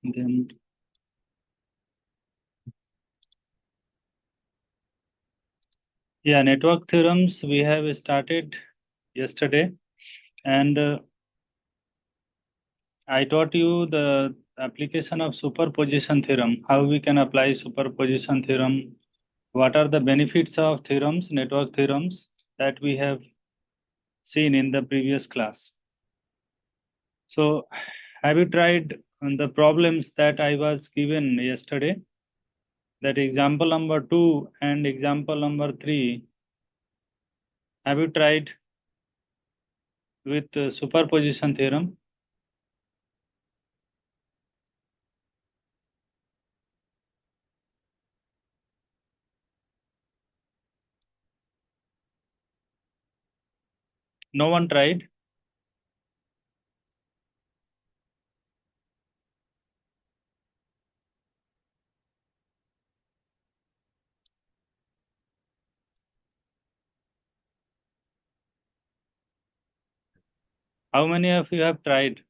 Then, yeah, network theorems we have started yesterday, and I taught you the application of superposition theorem, how we can apply superposition theorem, what are the benefits of theorems, network theorems that we have seen in the previous class. So, have you tried the problems that I was given yesterday? That example number 2 and example number 3. Have you tried with superposition theorem? No one tried. How many of you have tried?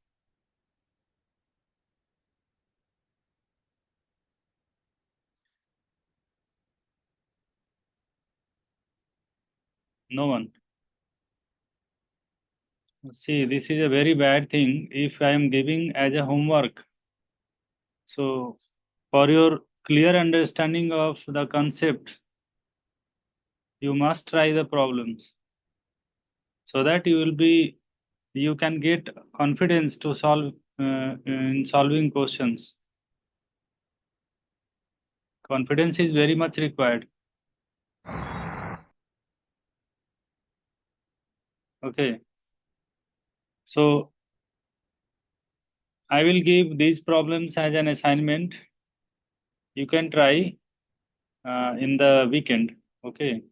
No one. See, this is a very bad thing if I am giving as a homework. So, for your clear understanding of the concept, you must try the problems so that you can get confidence to solve in solving questions. Confidence is very much required. Okay. So, I will give these problems as an assignment. You can try in the weekend. Okay.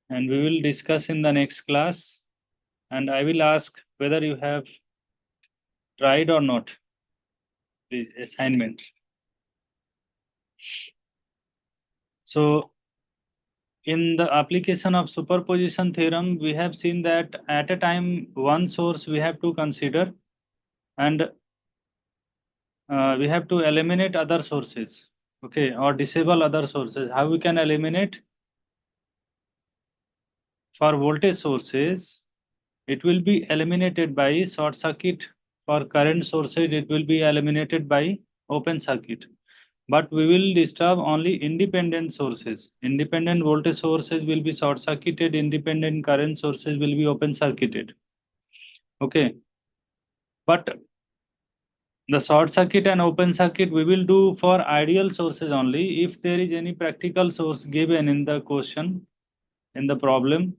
And we will discuss in the next class. And I will ask whether you have tried or not the assignments. So, in the application of superposition theorem, we have seen that at a time one source we have to consider, and we have to eliminate other sources, okay, or disable other sources. How we can eliminate? For voltage sources, it will be eliminated by short circuit. For current sources, it will be eliminated by open circuit. But we will disturb only independent sources. Independent voltage sources will be short circuited, independent current sources will be open circuited. Okay. But the short circuit and open circuit we will do for ideal sources only if there is any practical source given in the question, in the problem.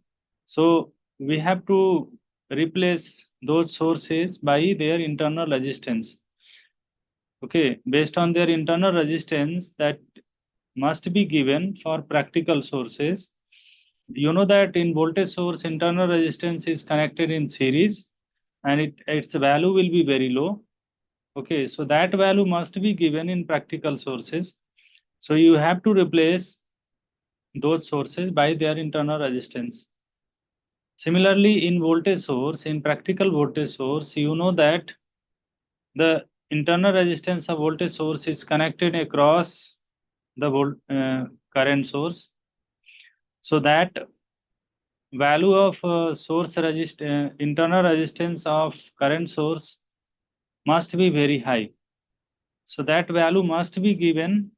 So we have to replace those sources by their internal resistance. Okay, based on their internal resistance that must be given for practical sources. You know that in voltage source internal resistance is connected in series and its value will be very low. Okay, so that value must be given in practical sources. So you have to replace those sources by their internal resistance. Similarly, in voltage source, in practical voltage source, you know that the internal resistance of voltage source is connected across the current source. So that value of internal resistance of current source must be very high. So that value must be given,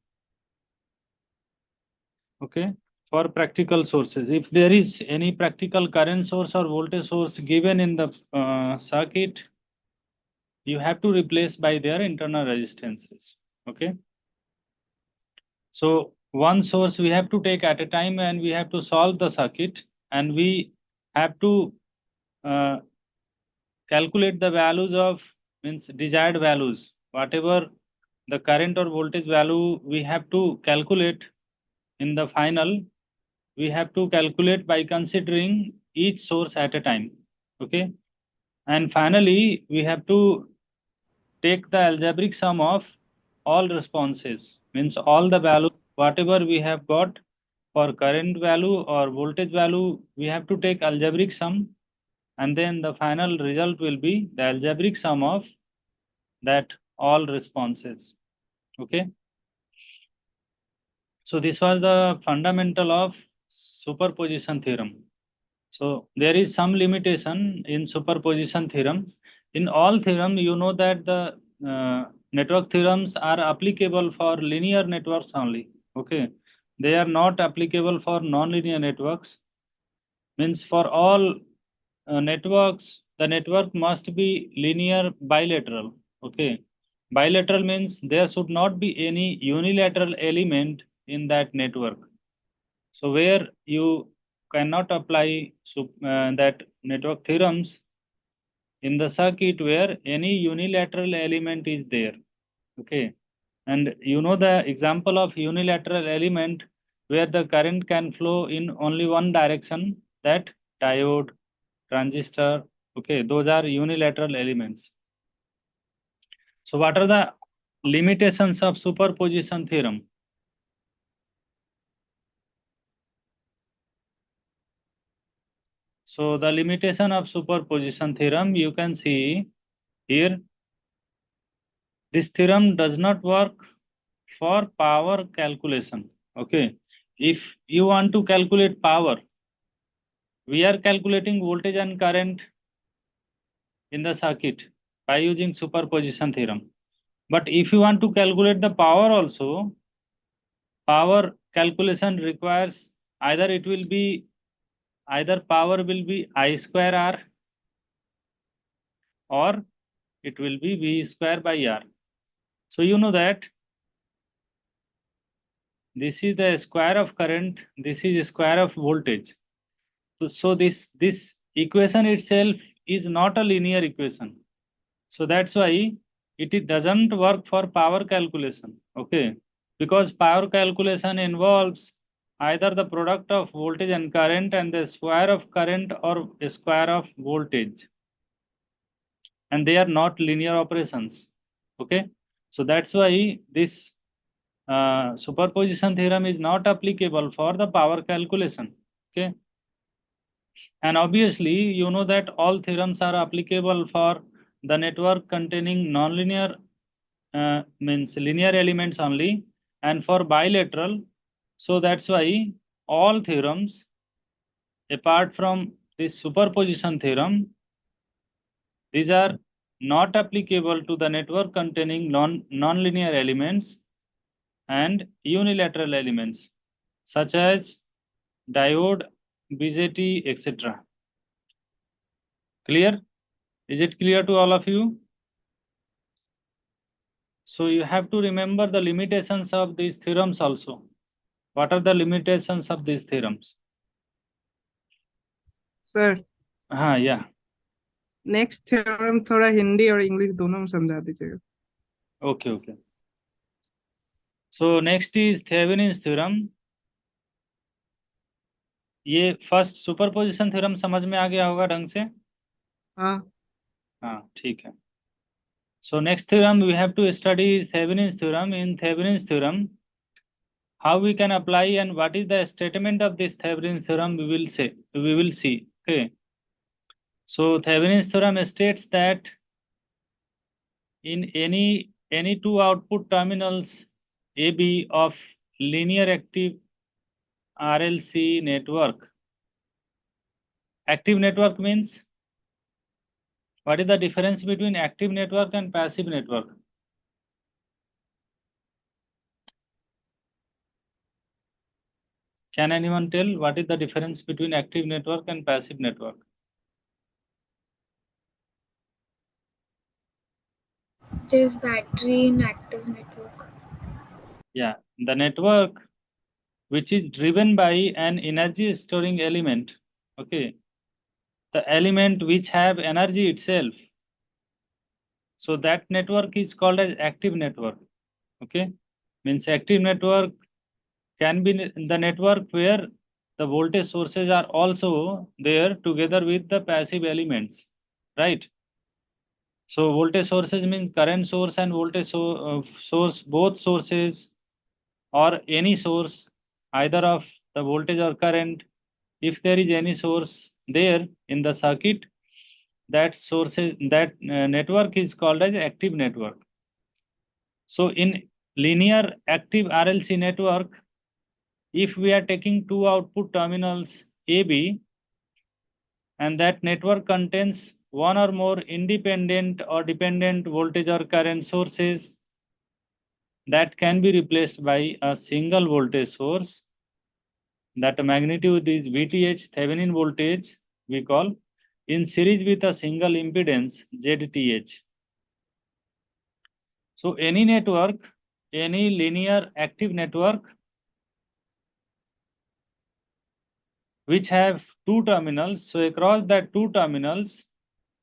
okay, for practical sources. If there is any practical current source or voltage source given in the circuit, you have to replace by their internal resistances. Okay. So one source we have to take at a time and we have to solve the circuit and we have to uh, calculate the values of means desired values. Whatever the current or voltage value we have to calculate in the final, we have to calculate by considering each source at a time. Okay. And finally, we have to take the algebraic sum of all responses, means all the value, whatever we have got for current value or voltage value, we have to take algebraic sum, and then the final result will be the algebraic sum of that all responses. Okay. So this was the fundamental of superposition theorem. So there is some limitation in superposition theorem. In all theorem, you know that the network theorems are applicable for linear networks only. Okay, they are not applicable for nonlinear networks. Means for all networks, the network must be linear bilateral. Okay, bilateral means there should not be any unilateral element in that network. So where you cannot apply that network theorems in the circuit where any unilateral element is there. Okay, and you know the example of unilateral element where the current can flow in only one direction, that diode, transistor. Okay, those are unilateral elements. So what are the limitations of superposition theorem? So the limitation of superposition theorem, you can see here, this theorem does not work for power calculation. Okay, if you want to calculate power, we are calculating voltage and current in the circuit by using superposition theorem. But if you want to calculate the power also, power calculation requires either power will be I square R or it will be V square by R. So you know that this is the square of current, this is square of voltage. So this equation itself is not a linear equation. So that's why it doesn't work for power calculation. Okay, because power calculation involves either the product of voltage and current and the square of current or square of voltage, and they are not linear operations. Okay, so that's why this superposition theorem is not applicable for the power calculation. Okay, and obviously you know that all theorems are applicable for the network containing nonlinear means linear elements only, and for bilateral. So that's why all theorems apart from this superposition theorem, these are not applicable to the network containing nonlinear elements and unilateral elements such as diode, BJT, etc. Clear? Is it clear to all of you? So you have to remember the limitations of these theorems also. What are the limitations of these theorems? Sir हाँ, yeah. Next theorem थोड़ा हिंदी और English दोनों में समझा दीजिएगा. Okay, okay. So next is Thevenin's theorem. ये first superposition theorem समझ में आ गया होगा ढंग से? हाँ. हाँ, ठीक है. So next theorem we have to study is Thevenin's theorem. In Thevenin's theorem, how we can apply and what is the statement of this Thevenin's theorem we will see. Okay. So Thevenin's theorem states that in any two output terminals AB of linear active RLC network. Active network means, what is the difference between active network and passive network? Can anyone tell what is the difference between active network and passive network? There's battery in active network. Yeah, the network which is driven by an energy storing element. Okay, the element which have energy itself. So that network is called as active network. Okay, means active network can be the network where the voltage sources are also there together with the passive elements, right? So voltage sources means current source and voltage source, both sources or any source, either of the voltage or current. If there is any source there in the circuit, that network is called as active network. So in linear active RLC network, if we are taking two output terminals AB and that network contains one or more independent or dependent voltage or current sources that can be replaced by a single voltage source, that magnitude is VTH Thevenin voltage we call, in series with a single impedance ZTH. So any network, any linear active network which have two terminals, so across that two terminals,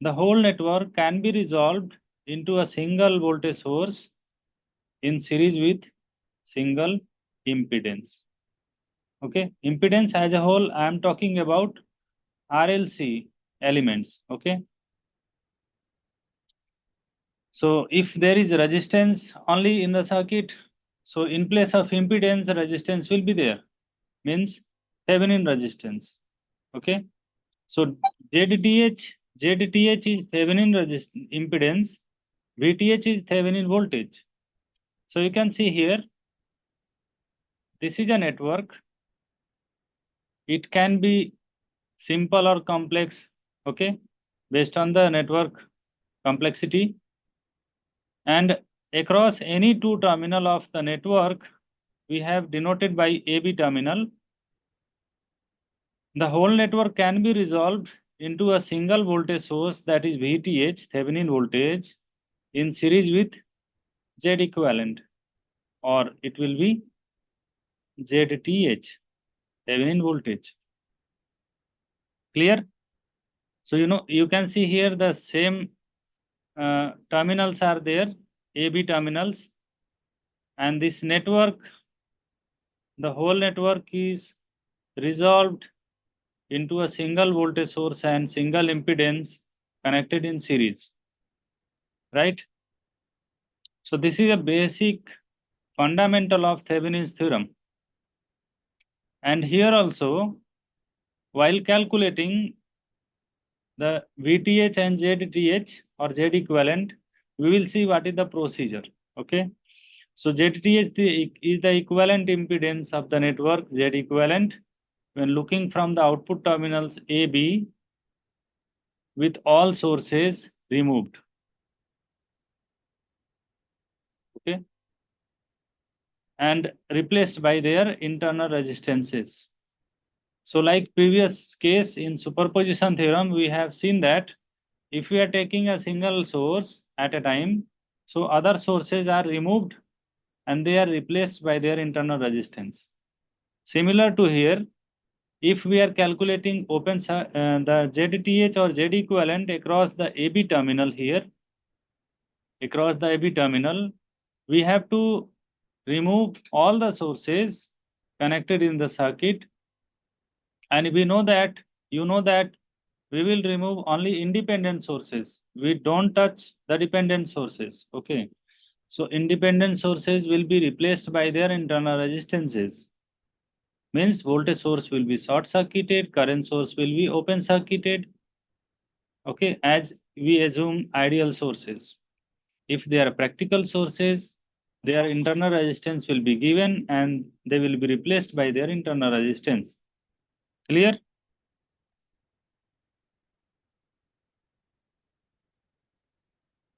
the whole network can be resolved into a single voltage source in series with single impedance. Okay, impedance as a whole, I am talking about RLC elements. Okay, so if there is resistance only in the circuit, so in place of impedance, resistance will be there, means Thevenin resistance. Okay, so ZTH is Thevenin impedance, VTH is Thevenin voltage. So you can see here, this is a network. It can be simple or complex, okay, based on the network complexity. And across any two terminal of the network, we have denoted by AB terminal. The whole network can be resolved into a single voltage source, that is VTH, Thevenin voltage, in series with Z equivalent, or it will be ZTH, Thevenin voltage. Clear? So you can see here the same terminals are there, AB terminals, and this network, the whole network is resolved into a single voltage source and single impedance connected in series, right? So this is a basic fundamental of Thevenin's theorem. And here also, while calculating the VTH and ZTH or Z equivalent, we will see what is the procedure. Okay, so ZTH is the equivalent impedance of the network Z equivalent when looking from the output terminals AB with all sources removed. Okay, and replaced by their internal resistances. So like previous case in superposition theorem, we have seen that if we are taking a single source at a time, so other sources are removed and they are replaced by their internal resistance. Similar to here, if we are calculating the ZTH or Z equivalent across the AB terminal here, across the AB terminal, we have to remove all the sources connected in the circuit, and we know that, we will remove only independent sources. We don't touch the dependent sources. Okay, so independent sources will be replaced by their internal resistances. Means voltage source will be short circuited, current source will be open circuited. Okay, as we assume ideal sources. If they are practical sources, their internal resistance will be given and they will be replaced by their internal resistance. Clear?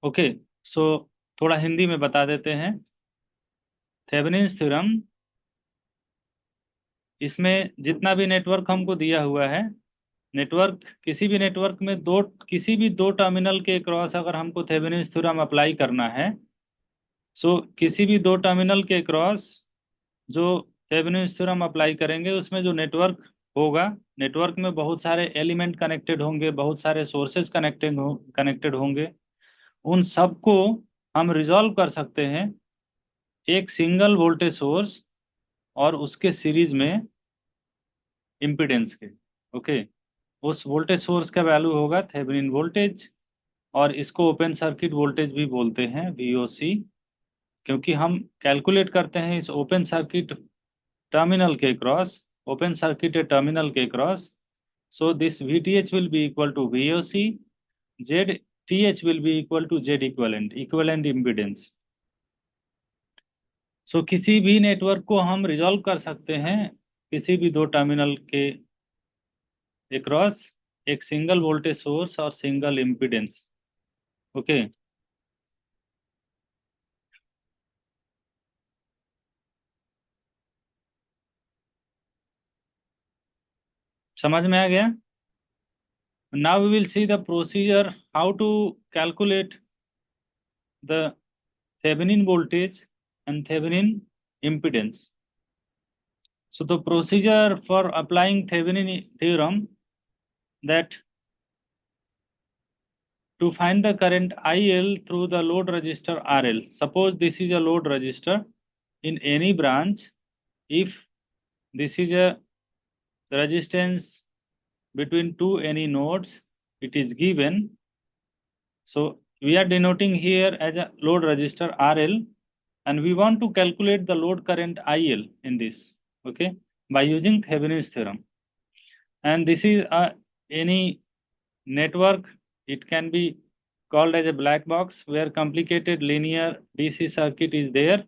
Okay, so थोड़ा हिंदी में बता देते हैं। Thevenin's theorem, इसमें जितना भी network हमको दिया हुआ है, नेटवर्क किसी भी नेटवर्क में किसी भी दो टर्मिनल के क्रॉस अगर हमको थेवेनिन्स थ्योरम अप्लाई करना है, सो किसी भी दो टर्मिनल के क्रॉस जो थेवेनिन्स थ्योरम अप्लाई करेंगे, उसमें जो नेटवर्क होगा, नेटवर्क में बहुत सारे एलिमेंट कनेक्टेड होंगे, बहुत सारे सोर्सेज कनेक्टेड होंगे। उन सबको हम रिजॉल्व कर सकते हैं एक सिंगल वोल्टेज सोर्स और उसके सीरीज में इम्पीडेंस के। ओके, उस वोल्टेज सोर्स का वैल्यू होगा थेवेनिन वोल्टेज, और इसको ओपन सर्किट वोल्टेज भी बोलते हैं, VOC, क्योंकि हम कैलकुलेट करते हैं इस ओपन सर्किट टर्मिनल के क्रॉस, ओपन सर्किट टर्मिनल के cross. So this VTH will be equal to VOC, ZTH will be equal to Z equivalent impedance. सो किसी भी नेटवर्क को हम रिजॉल्व कर सकते हैं किसी भी दो टर्मिनल के अक्रॉस एक सिंगल वोल्टेज सोर्स और सिंगल इम्पीडेंस। ओके, समझ में आ गया? Now we will see the procedure how to calculate the Thevenin voltage and Thevenin impedance. So the procedure for applying Thevenin theorem, that to find the current IL through the load resistor RL. Suppose this is a load resistor in any branch. If this is a resistance between two any nodes, it is given. So we are denoting here as a load resistor RL, and we want to calculate the load current IL in this, okay, by using Thevenin's theorem. And this is any network. It can be called as a black box where complicated linear DC circuit is there.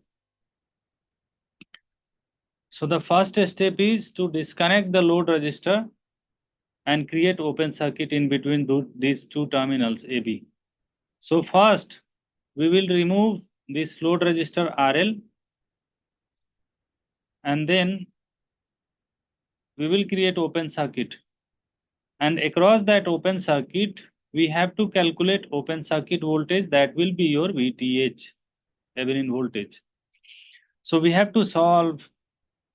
So the first step is to disconnect the load resistor and create open circuit in between these two terminals AB. So first we will remove this load resistor RL, and then we will create open circuit, and across that open circuit we have to calculate open circuit voltage, that will be your VTH, Thevenin voltage. So we have to solve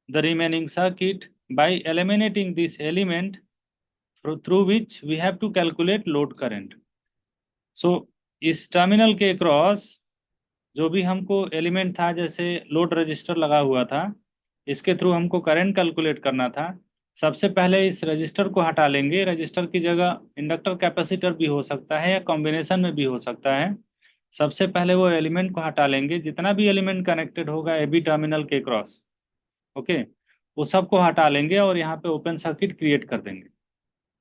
the remaining circuit by eliminating this element through which we have to calculate load current. So इस terminal के cross जो भी हमको element था, जैसे load register लगा हुआ था, इसके थ्रू हमको करंट कैलकुलेट करना था। सबसे पहले इस रजिस्टर को हटा लेंगे। रजिस्टर की जगह इंडक्टर कैपेसिटर भी हो सकता है या कॉम्बिनेशन में भी हो सकता है। सबसे पहले वो एलिमेंट को हटा लेंगे, जितना भी एलिमेंट कनेक्टेड होगा AB टर्मिनल के क्रॉस, ओके, वो सबको हटा लेंगे और यहाँ पे ओपन सर्किट क्रिएट कर देंगे।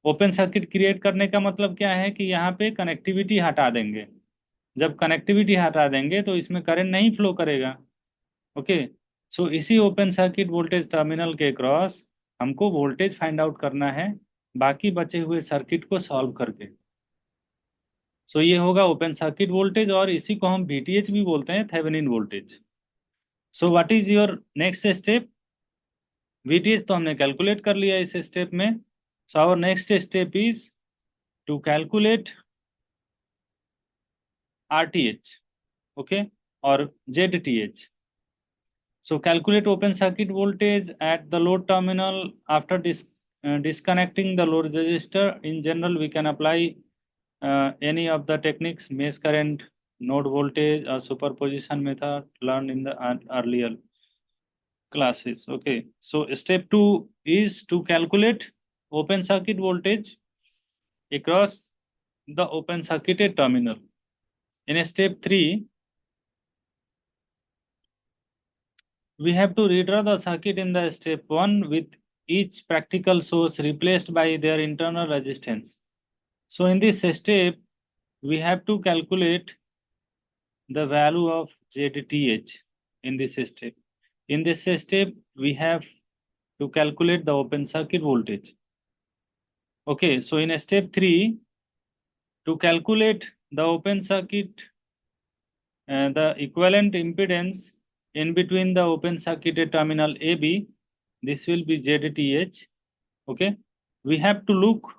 ओपन सर्किट क्रिएट करने का मतलब क्या है कि यहाँ पे कनेक्टिविटी हटा देंगे। जब कनेक्टिविटी हटा देंगे तो इसमें करंट नहीं फ्लो करेगा। ओके, सो इसी ओपन सर्किट वोल्टेज टर्मिनल के क्रॉस हमको वोल्टेज फाइंड आउट करना है, बाकी बचे हुए सर्किट को सॉल्व करके। सो ये होगा ओपन सर्किट वोल्टेज, और इसी को हम VTH भी बोलते हैं, Thevenin voltage. So what is your next step? VTH तो हमने कैलकुलेट कर लिया इस स्टेप में। So our next step is to calculate RTH, okay, or ZTH. So calculate open circuit voltage at the load terminal after disconnecting the load resistor. In general, we can apply any of the techniques: mesh current, node voltage, or superposition method learned in the earlier classes. Okay, so step 2 is to calculate open circuit voltage across the open circuited terminal. In step 3, we have to redraw the circuit in the step 1 with each practical source replaced by their internal resistance. So in this step, we have to calculate the value of ZTH in this step. In this step, we have to calculate the open circuit voltage. Okay, so in step 3, to calculate the open circuit, the equivalent impedance in between the open circuited terminal AB, this will be ZTH. Okay, we have to look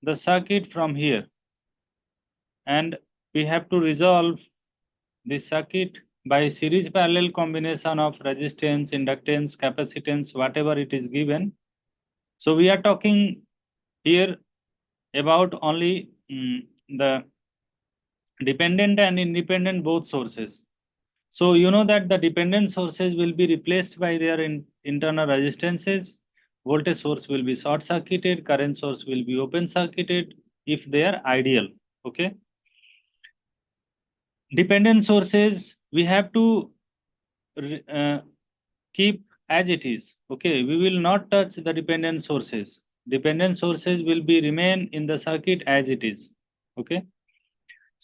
the circuit from here, and we have to resolve this circuit by series parallel combination of resistance, inductance, capacitance, whatever it is given. So we are talking here about only the dependent and independent both sources. So you know that the dependent sources will be replaced by their internal resistances. Voltage source will be short circuited, current source will be open circuited if they are ideal. Okay, dependent sources we have to keep as it is. Okay, we will not touch the dependent sources. Dependent sources will be remain in the circuit as it is. Okay,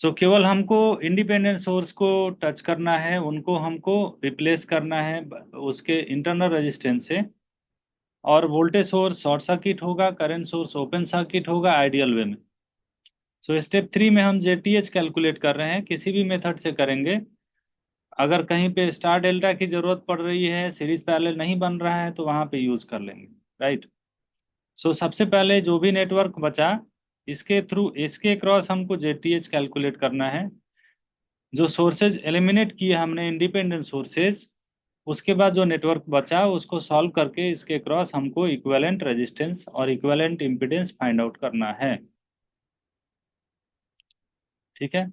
सो केवल हमको independent source को touch करना है, उनको हमको replace करना है उसके इंटरनल रेजिस्टेंस से, और वोल्टेज सोर्स शॉर्ट सर्किट होगा, करंट सोर्स ओपन सर्किट होगा आइडियल वे में। सो स्टेप 3 में हम जेटीएच कैलकुलेट कर रहे हैं, किसी भी मेथड से करेंगे। अगर कहीं पे स्टार डेल्टा की जरूरत पड़ रही है, सीरीज पैरेलल नहीं बन रहा है, तो वहां पे यूज कर लेंगे, राइट। सो सबसे पहले जो भी नेटवर्क बचा, इसके थ्रू इसके क्रॉस हमको जेटीएच कैलकुलेट करना है। जो सोर्सेज एलिमिनेट किए हमने इंडिपेंडेंट सोर्सेज, उसके बाद जो नेटवर्क बचा उसको सॉल्व करके इसके क्रॉस हमको इक्विवेलेंट रेजिस्टेंस और इक्विवेलेंट इम्पीडेंस फाइंड आउट करना है, ठीक है।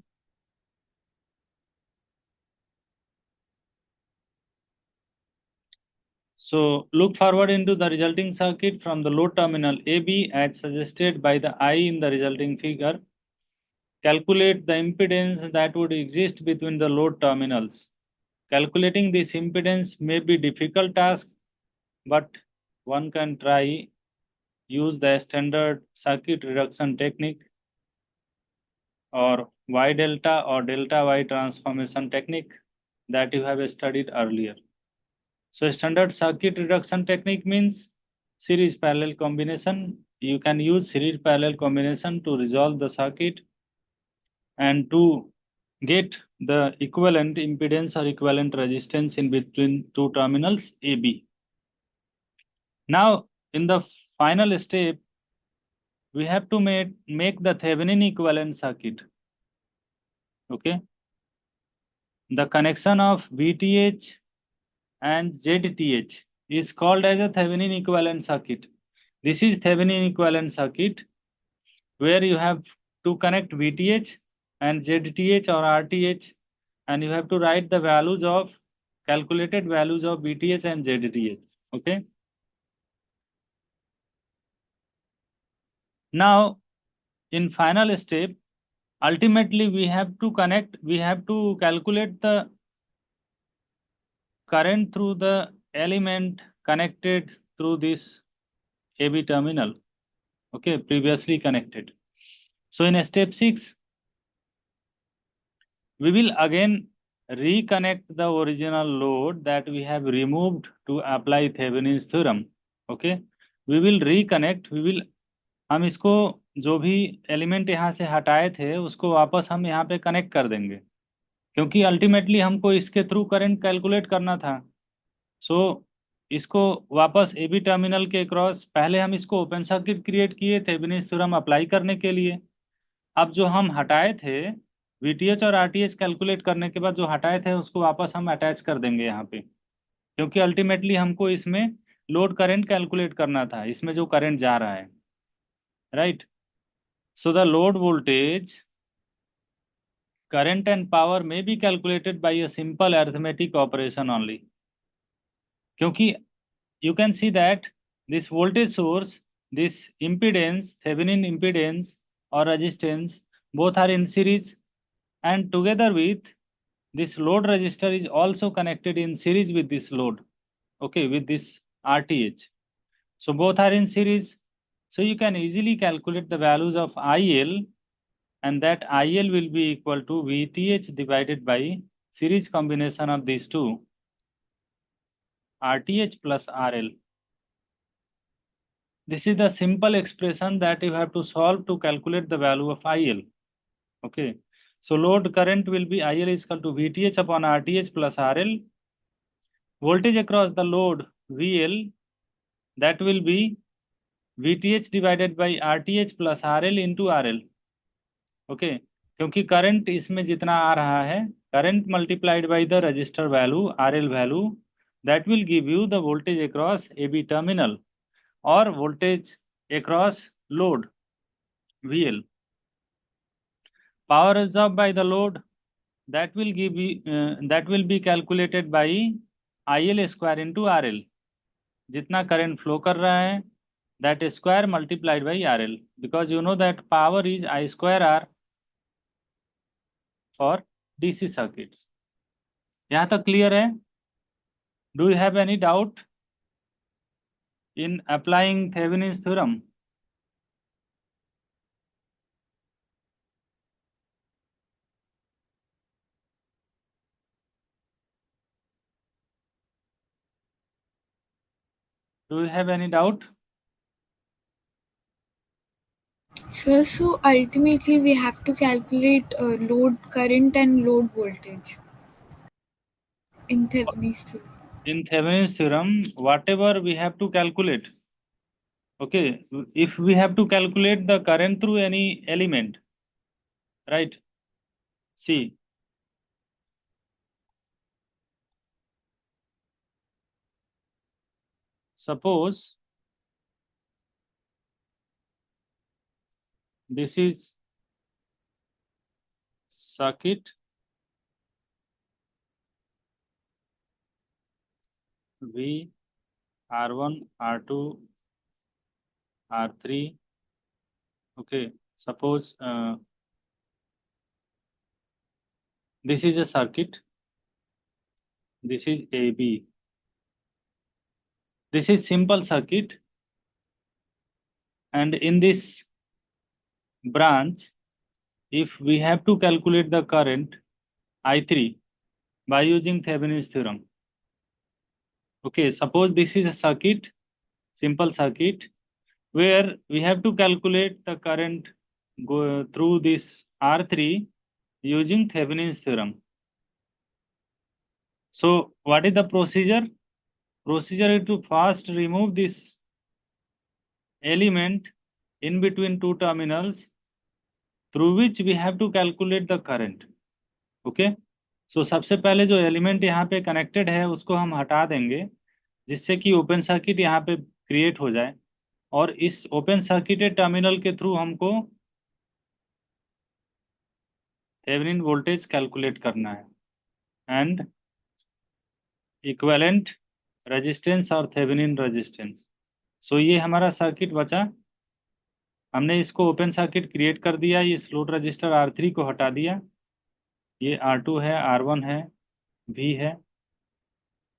So look forward into the resulting circuit from the load terminal AB as suggested by the I in the resulting figure. Calculate the impedance that would exist between the load terminals. Calculating this impedance may be difficult task, but one can try. Use the standard circuit reduction technique or Y delta or delta Y transformation technique that you have studied earlier. So standard circuit reduction technique means series parallel combination. You can use series parallel combination to resolve the circuit and to get the equivalent impedance or equivalent resistance in between two terminals AB. Now in the final step, we have to make the Thevenin equivalent circuit. Okay. The connection of VTH and ZTH is called as a Thevenin equivalent circuit. This is Thevenin equivalent circuit where you have to connect VTH and ZTH or RTH, and you have to write the values of calculated values of VTH and ZTH. Okay. Now in final step, ultimately we have to calculate the current through the element connected through this AB terminal, okay, previously connected. So in step 6, we will again reconnect the original load that we have removed to apply Thevenin's theorem. Okay, we will reconnect, हम इसको जो भी element यहाँ से हटाए थे उसको वापस हम यहाँ पे कनेक्ट कर देंगे, क्योंकि अल्टीमेटली हमको इसके थ्रू करंट कैलकुलेट करना था। सो इसको वापस ए बी टर्मिनल के क्रॉस, पहले हम इसको ओपन सर्किट क्रिएट किए थेवेनिन्स थ्योरम अप्लाई करने के लिए। अब जो हम हटाए थे वीटीएच और आरटीएच कैलकुलेट करने के बाद जो हटाए थे उसको वापस हम अटैच कर देंगे यहाँ पे, क्योंकि अल्टीमेटली हमको इसमें लोड करंट कैलकुलेट करना था, इसमें जो करंट जा रहा है, right. So the load voltage, current and power may be calculated by a simple arithmetic operation only, क्योंकि you can see that this voltage source, this impedance, Thevenin impedance or resistance, both are in series, and together with this load resistor is also connected in series with this load, okay, with this RTH. So both are in series, so you can easily calculate the values of IL, and that IL will be equal to VTH divided by series combination of these two, RTH plus RL. This is the simple expression that you have to solve to calculate the value of IL. Okay. So load current will be IL is equal to VTH upon RTH plus RL. Voltage across the load VL, that will be VTH divided by RTH plus RL into RL. Okay. क्योंकि current इसमें जितना आ रहा है, current multiplied by the register value RL value, that will give you the voltage across AB terminal or voltage across load VL. Power absorbed by the load, that will be calculated by IL square into RL. जितना current flow कर रहा है, that square multiplied by RL, because you know that power is I square R for DC circuits. यहाँ तक clear है? Do you have any doubt in applying Thevenin's theorem? . Do you have any doubt? Sir, so ultimately we have to calculate load current and load voltage in Thevenin's theorem. In Thevenin's theorem, whatever we have to calculate, okay, if we have to calculate the current through any element, right? See, suppose this is circuit V, R1, R2, R3. Okay, suppose this is a circuit. This is AB. This is simple circuit, and in this branch, if we have to calculate the current I3 by using Thevenin's theorem. Okay, suppose this is a circuit, simple circuit, where we have to calculate the current go through this R3 using Thevenin's theorem. So what is the procedure? Procedure is to first remove this element in between two terminals through which we have to calculate the current. Okay, so सबसे पहले जो element यहाँ पे connected है उसको हम हटा देंगे, जिससे कि ओपन सर्किट यहाँ पे क्रिएट हो जाए, और इस ओपन सर्किटेड टर्मिनल के थ्रू हमको थेवेनिन वोल्टेज कैलकुलेट करना है एंड इक्विवेलेंट रेजिस्टेंस और थेवेनिन रेजिस्टेंस. सो ये हमारा सर्किट बचा. हमने इसको ओपन सर्किट क्रिएट कर दिया, ये स्लोट रजिस्टर R3 को हटा दिया, ये R2 है, R1 है, V है.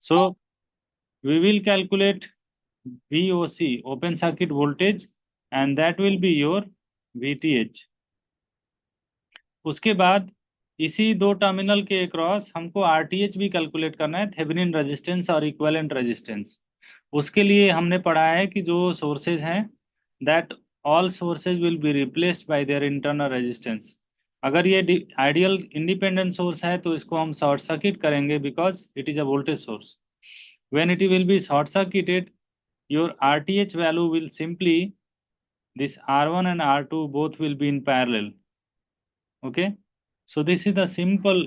So we will calculate VOC, open circuit voltage, and that will be your VTH. उसके बाद इसी दो टर्मिनल के अक्रॉस हमको RTH भी कैलकुलेट करना है, थेवेनिन रेजिस्टेंस और इक्विवेलेंट रेजिस्टेंस. उसके लिए हमने पढ़ा है कि जो सोर्सेज हैं, that all sources will be replaced by their internal resistance. अगर ये आइडियल इंडिपेंडेंट सोर्स है तो इसको हम शॉर्ट सर्किट करेंगे, because it is a voltage source. When it will be short circuited, your RTH value will simply, this R1 and R2 both will be in parallel. Okay, so this is the simple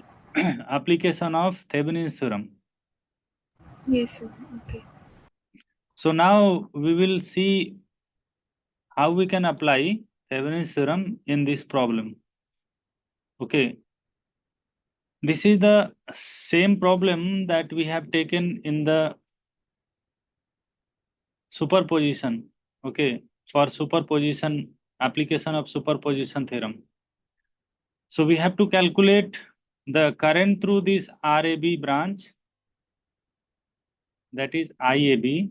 application of Thevenin's theorem. Yes, sir. Okay. So now we will see how we can apply Thevenin's theorem in this problem. Okay, this is the same problem that we have taken in the superposition. Okay, for superposition, application of superposition theorem. So we have to calculate the current through this RAB branch, that is IAB,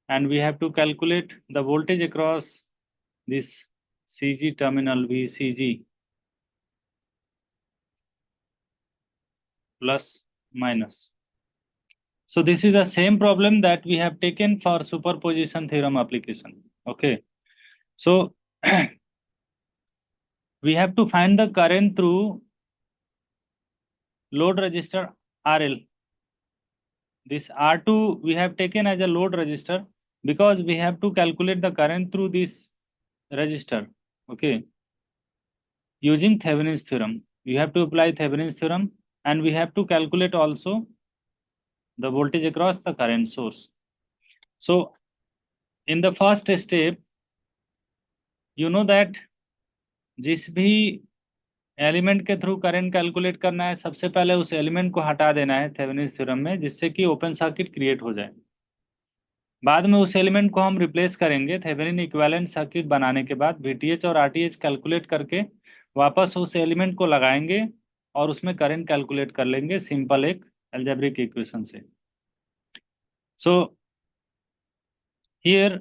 and we have to calculate the voltage across this CG terminal VCG plus minus. So this is the same problem that we have taken for superposition theorem application. Okay, so we have to find the current through load resistor RL. This R2 we have taken as a load resistor because we have to calculate the current through this resistor. Okay, using Thevenin's theorem, we have to apply Thevenin's theorem, and we have to calculate also the voltage across the current source. So in the first step, you know that जिस भी element के through current calculate करना है, सबसे पहले उस element को हटा देना है थेवेनिन्स थ्योरम में, जिससे कि ओपन सर्किट क्रिएट हो जाए. बाद में उस एलिमेंट को हम रिप्लेस करेंगे थेवेनिन इक्विवेलेंट सर्किट बनाने के बाद, VTH और RTH कैलकुलेट करके वापस उस एलिमेंट को लगाएंगे और उसमें करंट कैलकुलेट कर लेंगे सिंपल एक अलजेब्रिक इक्वेशन से. So here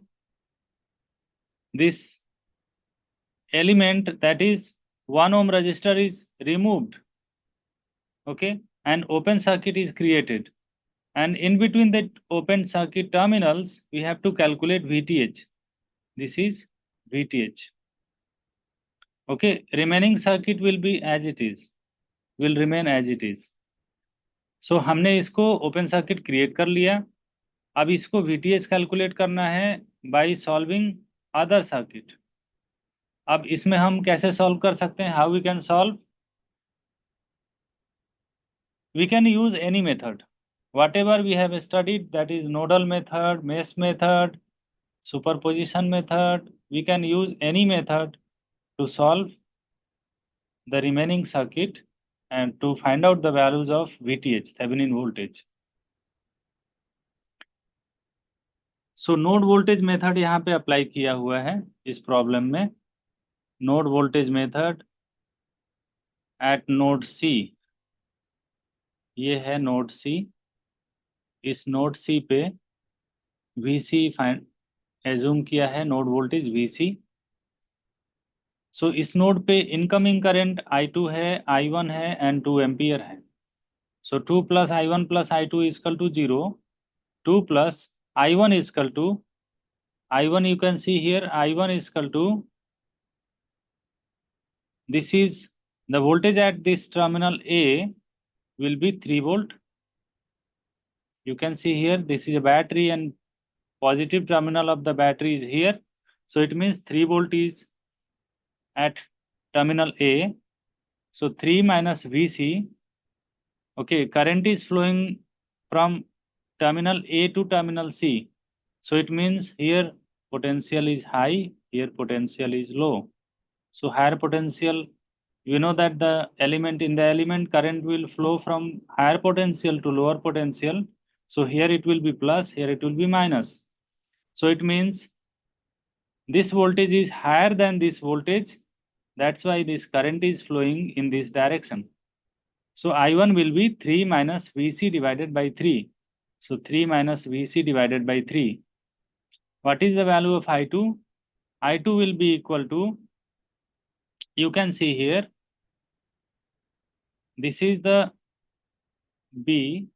this element, that is 1 ohm resistor, is removed. Okay, and open circuit is created, And in between the open circuit terminals, we have to calculate VTH. This is VTH. Okay, remaining circuit will be as it is, will remain as it is. So हमने इसको open circuit create कर लिया. अब इसको VTH calculate करना है by solving other circuit. अब इसमें हम कैसे solve कर सकते हैं? How we can solve? We can use any method. Whatever we have studied, that is nodal method, mesh method, superposition method, we can use any method to solve the remaining circuit and to find out the values of VTH, Thevenin voltage. So node voltage method यहाँ पे apply किया हुआ है इस problem में. Node voltage method at node C. ये है node C. इस node C पे VC एज्यूम किया है नोड वोल्टेज VC. सो इस नोड पे इनकमिंग करंट I2 है, I1 है एंड 2 एम्पियर है. सो 2 + I1 + I2 = 0. 2 + I1 = I1, you can see here I1 = this is the voltage at this terminal A will be 3 volt. You can see here this is a battery and positive terminal of the battery is here. So it means 3 volt is at terminal A. So 3 minus VC. Okay, current is flowing from terminal A to terminal C. So it means here potential is high, here potential is low. So higher potential, you know that the element in the element current will flow from higher potential to lower potential. So here it will be plus, here it will be minus. So it means this voltage is higher than this voltage. That's why this current is flowing in this direction. So I1 will be 3 minus VC divided by 3. So 3 minus VC divided by 3. What is the value of I2? I2 will be equal to, you can see here, this is the B.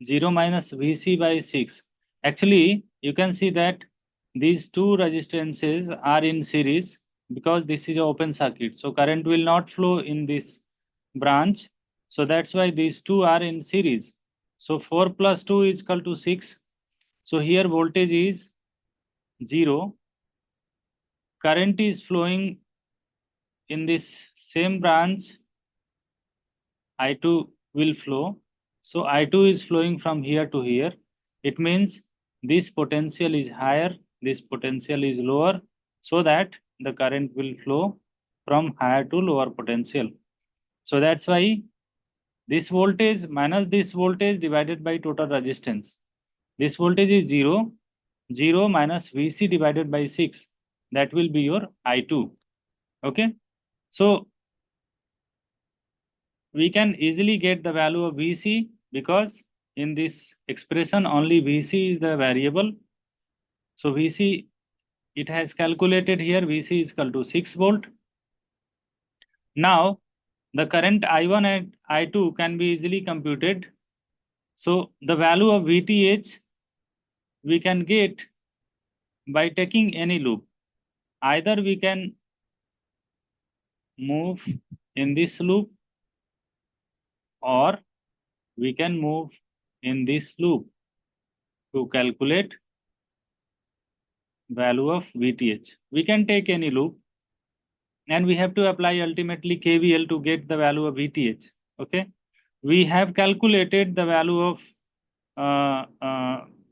0 minus VC by 6. Actually, you can see that these two resistances are in series because this is an open circuit. So current will not flow in this branch. So that's why these two are in series. So 4 plus 2 is equal to 6. So here voltage is 0. Current is flowing in this same branch. I2 will flow. So I2 is flowing from here to here. It means this potential is higher, this potential is lower, so that the current will flow from higher to lower potential. So that's why this voltage minus this voltage divided by total resistance. This voltage is 0. 0 minus VC divided by 6. That will be your I2. Okay. So we can easily get the value of VC because in this expression only VC is the variable. So VC, it has calculated here VC is equal to 6 volt. Now the current I1 and I2 can be easily computed. So the value of VTH we can get by taking any loop. Either we can move in this loop or we can move in this loop to calculate value of VTH. We can take any loop and we have to apply ultimately KVL to get the value of VTH. Okay, we have calculated the value of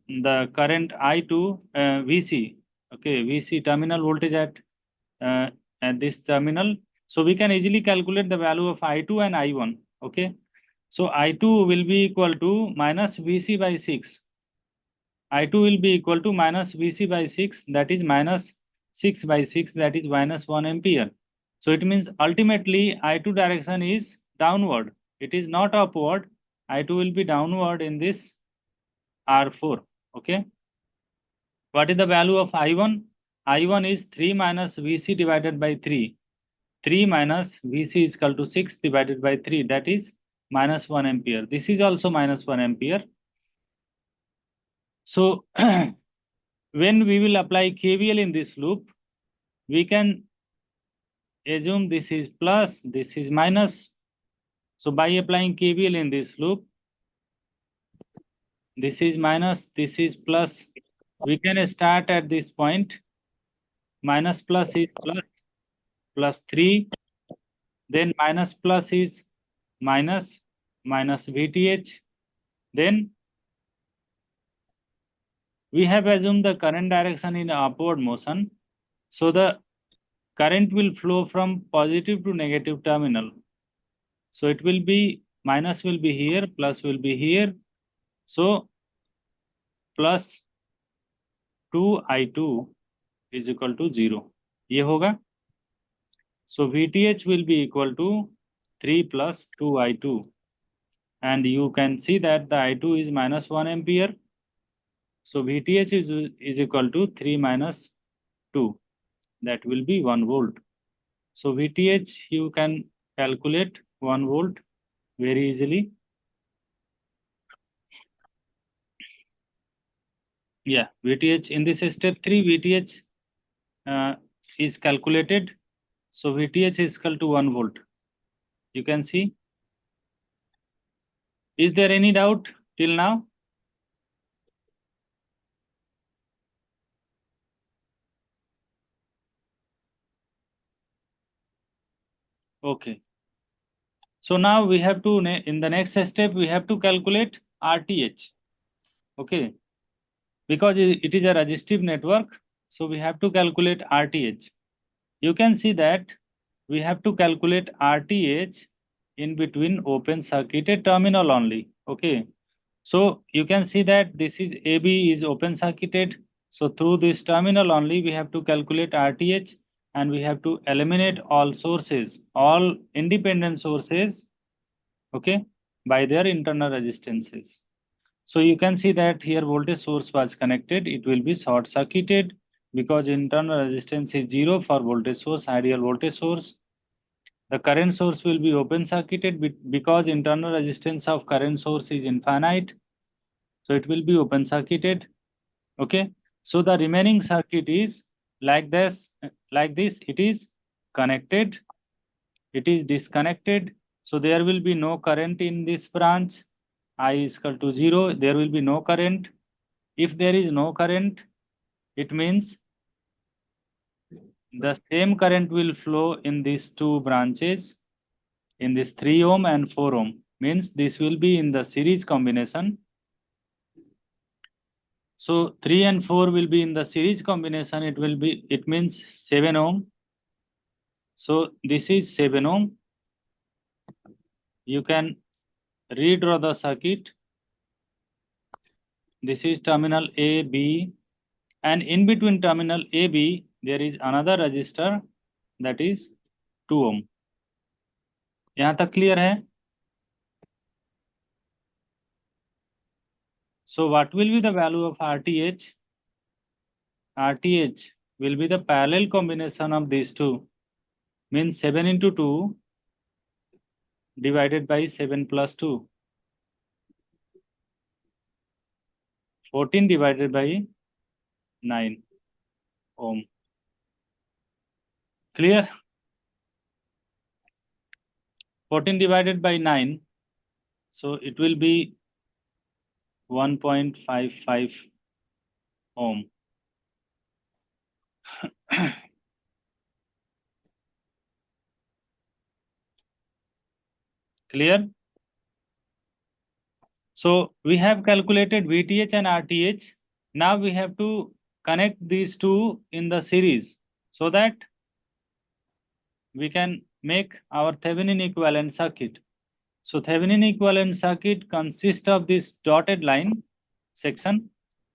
the current I2 VC. Okay, VC terminal voltage at this terminal. So we can easily calculate the value of I2 and I1. Okay, so I2 will be equal to minus VC by 6. I2 will be equal to minus VC by 6, that is minus 6 by 6, that is minus 1 ampere. So it means ultimately I2 direction is downward. It is not upward. I2 will be downward in this R4. Okay. What is the value of I1? I1 is 3 minus VC divided by 3. 3 minus Vc is equal to 6 divided by 3, that is minus 1 ampere. This is also minus 1 ampere. So when we will apply KVL in this loop, we can assume this is plus, this is minus. So by applying KVL in this loop, this is minus, this is plus. We can start at this point. Minus plus is plus, plus 3. Then minus plus is minus, minus VTH. Then we have assumed the current direction in upward motion. So the current will flow from positive to negative terminal. So it will be minus will be here, plus will be here. So plus 2I2 is equal to 0. ये होगा. So VTH will be equal to 3 plus 2I2. And you can see that the I2 is minus 1 ampere. So VTH is equal to 3 minus 2. That will be 1 volt. So VTH you can calculate 1 volt very easily. Yeah, VTH in this step 3, VTH is calculated. So VTH is equal to 1 volt. You can see. Is there any doubt till now? Okay. So now we have to, in the next step, we have to calculate RTH. Okay. Because it is a resistive network, so we have to calculate RTH. You can see that we have to calculate RTH in between open circuited terminal only. Okay. So you can see that this is AB is open circuited. So through this terminal only we have to calculate RTH, and we have to eliminate all sources, all independent sources, okay, by their internal resistances. So you can see that here voltage source was connected. It will be short circuited because internal resistance is 0 for voltage source, ideal voltage source. The current source will be open circuited because internal resistance of current source is infinite. So it will be open circuited. Okay. So the remaining circuit is like this, it is connected, it is disconnected. So there will be no current in this branch. I is equal to 0. There will be no current. If there is no current, it means the same current will flow in these two branches, in this 3 ohm and 4 ohm. Means this will be in the series combination. So 3 and 4 will be in the series combination. It means 7 ohm. So this is 7 ohm. You can redraw the circuit. This is terminal A, B, and in between terminal A, B, there is another resistor, that is 2 ohm. यहाँ तक clear है? So what will be the value of RTH? RTH will be the parallel combination of these two. Means 7 into 2 divided by 7 plus 2. 14 divided by 9 ohm. Clear? 14 divided by 9. So it will be 1.55 ohm. Clear? So we have calculated VTH and RTH. Now we have to connect these two in the series so that we can make our Thevenin equivalent circuit. So Thevenin equivalent circuit consists of this dotted line section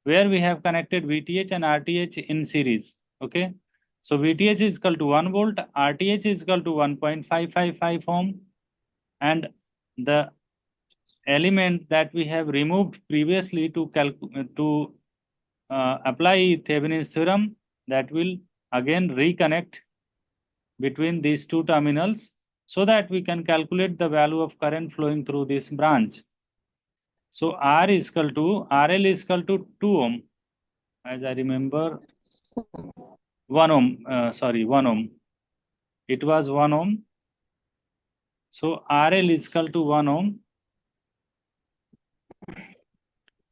where we have connected VTH and RTH in series. Okay. So VTH is equal to 1 volt, RTH is equal to 1.555 ohm, and the element that we have removed previously to apply Thevenin's theorem, that will again reconnect between these two terminals so that we can calculate the value of current flowing through this branch. So R is equal to, RL is equal to 2 ohm, as I remember, 1 ohm, 1 ohm. It was 1 ohm. So RL is equal to 1 ohm.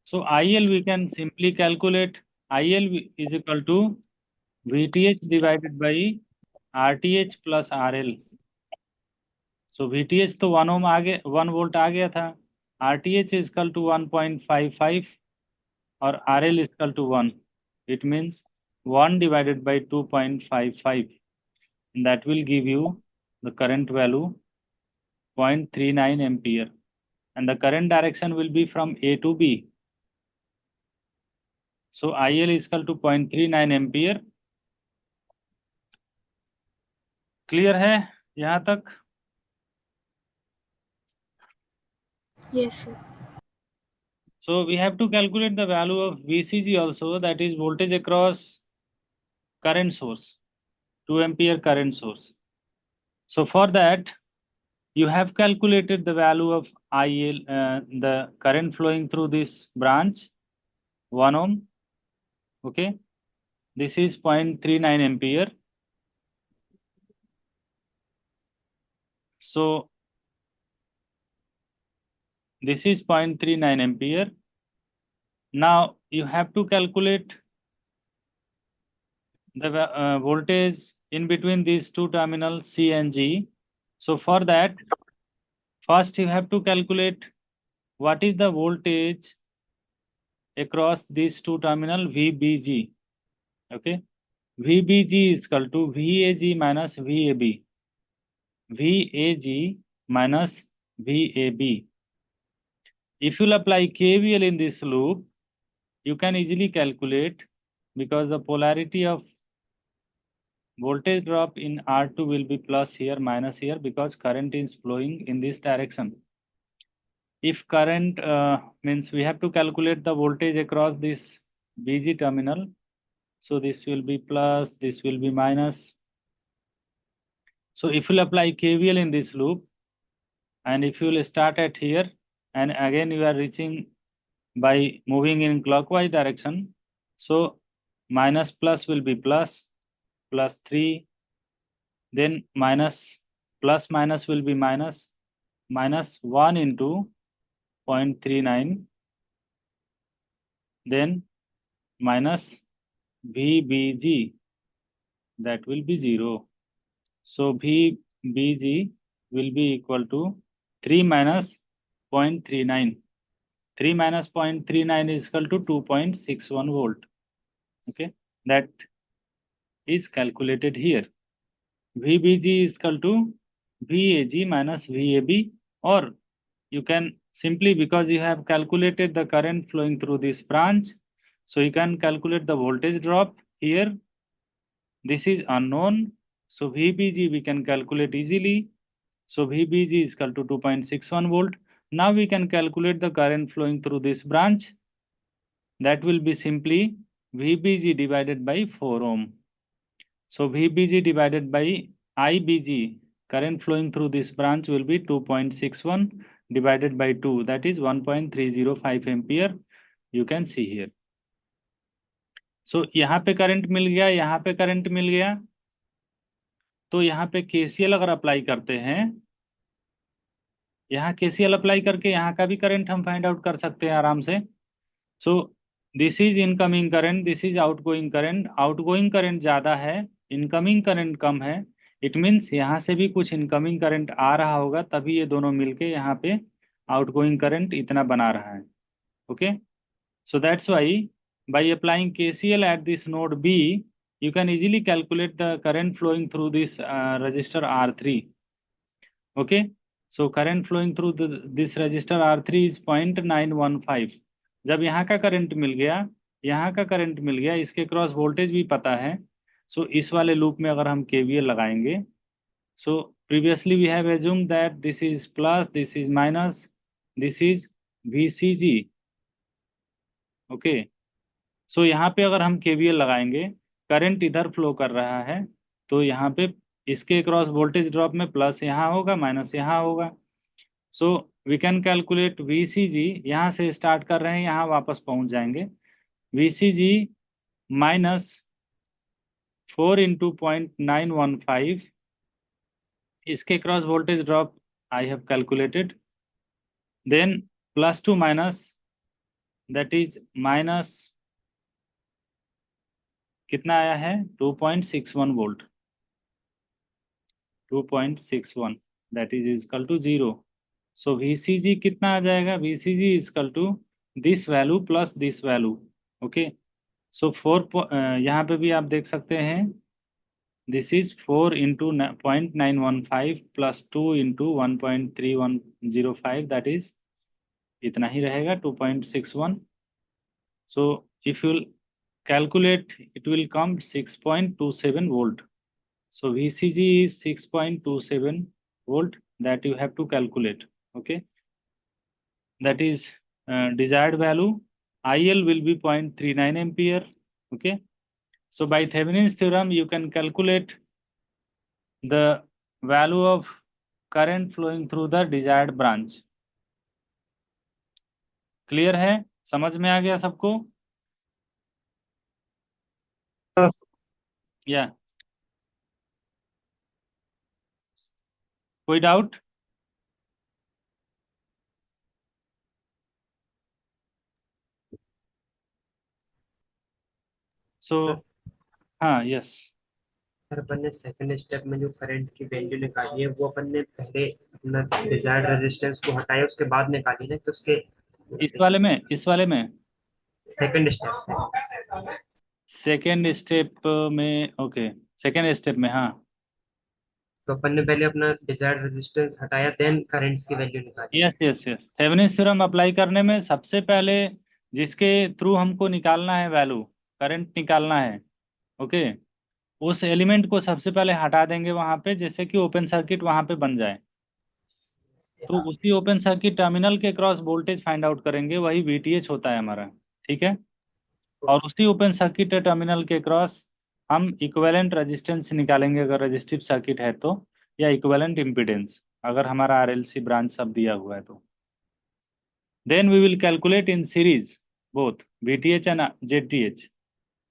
So IL we can simply calculate, IL is equal to VTH divided by RTH plus RL. So VTH तो 1 ohm 1 volt आ गया था, RTH is equal to 1.55 और RL is equal to 1. It means 1 divided by 2.55. And that will give you the current value 0.39 ampere. And the current direction will be from A to B. So IL is equal to 0.39 ampere. Clear है यहाँ तक? Yes, sir. So we have to calculate the value of VCG also, that is voltage across current source, 2 ampere current source. So for that, you have calculated the value of IL, the current flowing through this branch, 1 ohm. Okay, this is 0.39 ampere. So this is 0.39 ampere. Now you have to calculate the voltage in between these two terminals C and G. So for that, first you have to calculate what is the voltage across these two terminal VBG. Okay, VBG is equal to VAG minus VAB. VAG minus VAB. If you'll apply KVL in this loop, you can easily calculate, because the polarity of voltage drop in R2 will be plus here, minus here, because current is flowing in this direction. If current means we have to calculate the voltage across this BG terminal. So this will be plus, this will be minus. So if you'll apply KVL in this loop, and if you will start at here, and again you are reaching by moving in clockwise direction, so minus plus will be plus 3, then minus plus minus will be minus 1 into 0.39, then minus VBG, that will be 0. So VBG will be equal to 3 minus 0.39. 3 minus 0.39 is equal to 2.61 volt. Okay, that is calculated here. VBG is equal to VAG minus VAB, or you can simply, because you have calculated the current flowing through this branch, so you can calculate the voltage drop here. This is unknown, so VBG we can calculate easily. So VBG is equal to 2.61 volt. Now we can calculate the current flowing through this branch. That will be simply VBG divided by 4 ohm. So VBG divided by IBG, current flowing through this branch, will be 2.61 divided by 2, that is 1.305 ampere. You can see here. So यहाँ पे current मिल गया, यहाँ पे current मिल गया, तो यहाँ पे KCL अगर अप्लाई करते हैं, यहाँ KCL अप्लाई करके यहाँ का भी करंट हम फाइंड आउट कर सकते हैं आराम से. So this is incoming current, this is outgoing current. Outgoing current ज्यादा है, इनकमिंग करंट कम है. इट मीन्स यहाँ से भी कुछ इनकमिंग करंट आ रहा होगा, तभी ये दोनों मिलके यहाँ पे आउटगोइंग करंट इतना बना रहा है. Okay, so that's why by applying KCL at this node B, you can easily calculate the current flowing through this resistor R3. Okay, so current flowing through this resistor R3 is 0.915. जब यहाँ का current मिल गया, यहाँ का current मिल गया, इसके cross voltage भी पता है. सो इस वाले लूप में अगर हम KVL लगाएंगे, so previously we have assumed that this is plus, this is minus, this is VCG. Okay, so यहाँ पे अगर हम KVL लगाएंगे, करंट इधर फ्लो कर रहा है, तो यहाँ पे इसके क्रॉस वोल्टेज ड्रॉप में प्लस यहाँ होगा माइनस यहाँ होगा। So we can calculate VCG, यहाँ से स्टार्ट कर रहे हैं यहाँ वापस पहुंच जाएंगे। VCG माइनस 4 इंटू 0.915, इसके cross voltage drop I have calculated, then plus two minus that is minus कितना आया है 2.61 volt, 2.61 that is equal to 0। So VCG कितना आ जाएगा, VCG equal to this value plus this value. Okay, so 4 यहाँ पे भी आप देख सकते हैं this is 4 into 0.915 plus 2 into 1.3105 that is इतना ही रहेगा 2.61। So if you calculate it will come 6.27 volt. So VCG is 6.27 volt that you have to calculate. Okay, that is desired value. IL will be 0.39 ampere. Okay, so by Thevenin's theorem you can calculate the value of current flowing through the desired branch. Clear है, समझ में आ गया सबको? या कोई doubt? सो हाँ, yes. Sir अपन ने सेकंड स्टेप में जो करंट की वैल्यू निकाली है वो अपन ने पहले अपना डिजायर्ड रेजिस्टेंस को हटाया उसके बाद निकाली है, तो उसके इस वाले में सेकंड स्टेप से सेकेंड स्टेप में, ओके सेकेंड स्टेप में, हाँ तो अपन ने पहले अपना डिजायर्ड रेजिस्टेंस हटाया देन करंट्स की वैल्यू निकाली। Yes yes yes. Thevenin theorem apply करने में सबसे पहले जिसके थ्रू हमको निकालना है वैल्यू, करंट निकालना है, ओके, उस एलिमेंट को सबसे पहले हटा देंगे वहां पे, जैसे कि ओपन सर्किट वहां पे बन जाए। तो उसी ओपन सर्किट टर्मिनल के क्रॉस वोल्टेज फाइंड आउट करेंगे, वही VTH होता है हमारा, ठीक है। और उसी ओपन सर्किट टर्मिनल के क्रॉस हम इक्विवेलेंट रेजिस्टेंस निकालेंगे अगर रेजिस्टिव सर्किट है तो, या इक्विवेलेंट इम्पीडेंस अगर हमारा RLC ब्रांच सब दिया हुआ है तो। Then we will calculate in series both VTH and ZTH।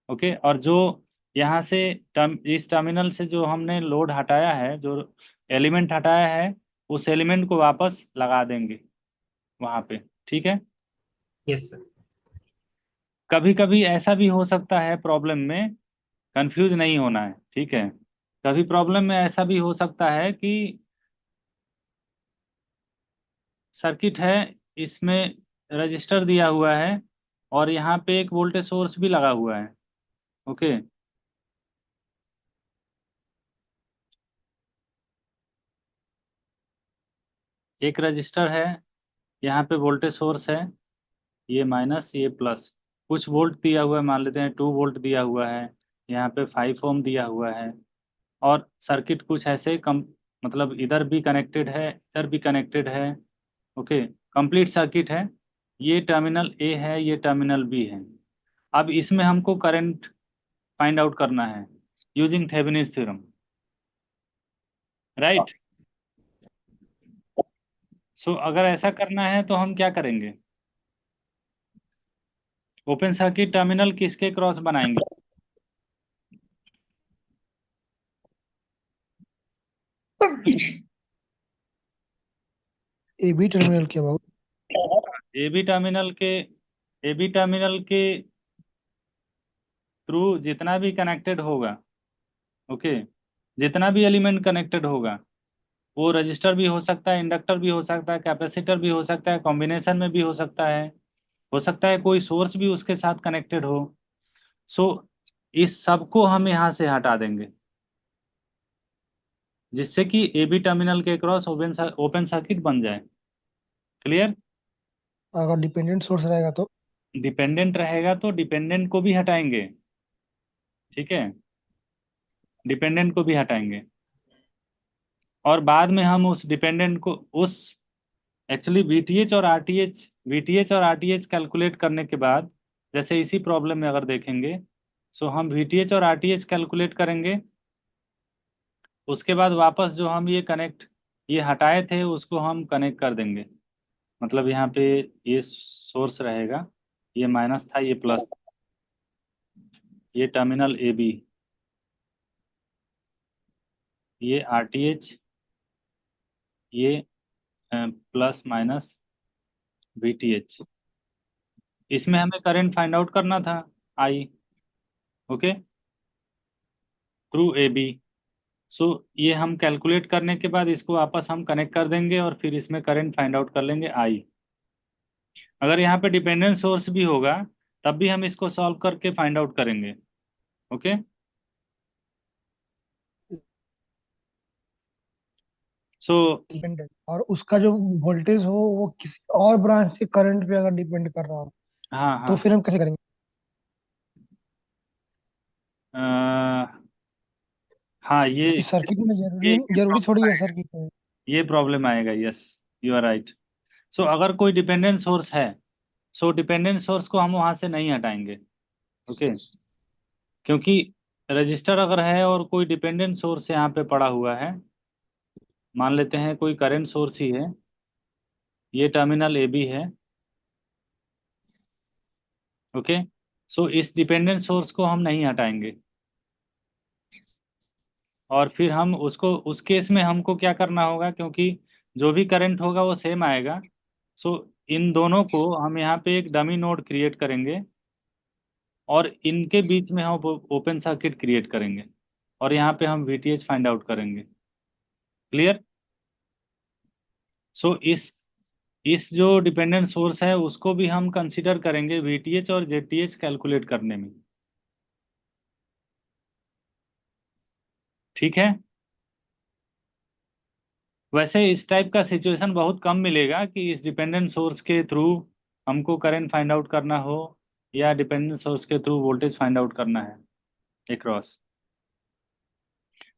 Okay, और जो यहाँ से इस टर्मिनल से जो हमने लोड हटाया है, जो एलिमेंट हटाया है, उस एलिमेंट को वापस लगा देंगे वहां पे, ठीक है। Yes sir. कभी कभी ऐसा भी हो सकता है, प्रॉब्लम में कंफ्यूज नहीं होना है, ठीक है। कभी प्रॉब्लम में ऐसा भी हो सकता है कि सर्किट है, इसमें रजिस्टर दिया हुआ है और यहाँ पे एक वोल्टेज सोर्स भी लगा हुआ है, ओके। एक रजिस्टर है, यहाँ पे वोल्टेज सोर्स है, ये माइनस ये प्लस, कुछ वोल्ट दिया हुआ है, मान लेते हैं 2 वोल्ट दिया हुआ है, यहाँ पे 5 ओम दिया हुआ है, और सर्किट कुछ ऐसे कम, मतलब इधर भी कनेक्टेड है इधर भी कनेक्टेड है, ओके, कंप्लीट सर्किट है। ये टर्मिनल A है, ये टर्मिनल B है। अब इसमें हमको करंट फाइंड आउट करना है using Thevenin's theorem, right. So अगर ऐसा करना है तो हम क्या करेंगे, ओपन सर्किट टर्मिनल किसके क्रॉस बनाएंगे, AB टर्मिनल के अबाउट AB टर्मिनल के थ्रू जितना भी कनेक्टेड होगा, ओके, जितना भी एलिमेंट कनेक्टेड होगा, वो रजिस्टर भी हो सकता है, इंडक्टर भी हो सकता है, कैपेसिटर भी हो सकता है, कॉम्बिनेशन में भी हो सकता है कोई सोर्स भी उसके साथ कनेक्टेड हो। सो इस सब को हम यहाँ से हटा देंगे, जिससे कि AB टर्मिनल के क्रॉस ओपन सर्किट बन जाए। क्लियर? अगर डिपेंडेंट सोर्स रहेगा तो डिपेंडेंट रहेगा तो डिपेंडेंट को भी हटाएंगे, ठीक है, डिपेंडेंट को भी हटाएंगे, और बाद में हम उस डिपेंडेंट को उस एक्चुअली VTH और RTH कैलकुलेट करने के बाद, जैसे इसी प्रॉब्लम में अगर देखेंगे, सो हम VTH और RTH कैलकुलेट करेंगे, उसके बाद वापस जो हम ये हटाए थे उसको हम कनेक्ट कर देंगे। मतलब यहाँ पे ये सोर्स रहेगा, ये माइनस था, ये प्लस, ये टर्मिनल ए बी, ये आरटीएच, ये प्लस माइनस वीटीएच। इसमें हमें करंट फाइंड आउट करना था, I. Okay, through A B. So ये हम कैलकुलेट करने के बाद इसको वापस हम कनेक्ट कर देंगे और फिर इसमें करंट फाइंड आउट कर लेंगे, आई। अगर यहाँ पे डिपेंडेंट सोर्स भी होगा तब भी हम इसको सॉल्व करके फाइंड आउट करेंगे। ओके, सो डिपेंडेंट, और उसका जो वोल्टेज हो वो किसी और ब्रांच के करंट पे अगर डिपेंड कर रहा हो हाँ तो हाँ, फिर हम कैसे करेंगे? हाँ, ये क्योंकि सर्किट में ये जरूरी ये जरूरी थोड़ी प्रॉब्लम है आएगा, सर्किट में। ये प्रॉब्लम आएगा। Yes, you are right. So अगर कोई डिपेंडेंट सोर्स है, सो डिपेंडेंट सोर्स को हम वहां से नहीं हटाएंगे। ओके, क्योंकि रजिस्टर अगर है और कोई डिपेंडेंट सोर्स यहाँ पे पड़ा हुआ है, मान लेते हैं कोई करंट सोर्स ही है, ये टर्मिनल ए बी है। ओके, सो इस डिपेंडेंट सोर्स को हम नहीं हटाएंगे और फिर हम उसको, उस केस में हमको क्या करना होगा, क्योंकि जो भी करंट होगा वो सेम आएगा। सो इन दोनों को हम यहाँ पे एक डमी नोड क्रिएट करेंगे और इनके बीच में हम ओपन सर्किट क्रिएट करेंगे और यहाँ पे हम वीटीएच फाइंड आउट करेंगे। क्लियर? सो इस जो डिपेंडेंट सोर्स है उसको भी हम कंसीडर करेंगे वीटीएच और जेटीएच कैलकुलेट करने में। ठीक है? वैसे इस टाइप का सिचुएशन बहुत कम मिलेगा कि इस डिपेंडेंट सोर्स के थ्रू हमको करंट फाइंड आउट करना हो या डिपेंडेंट सोर्स के थ्रू वोल्टेज फाइंड आउट करना है एक्रॉस।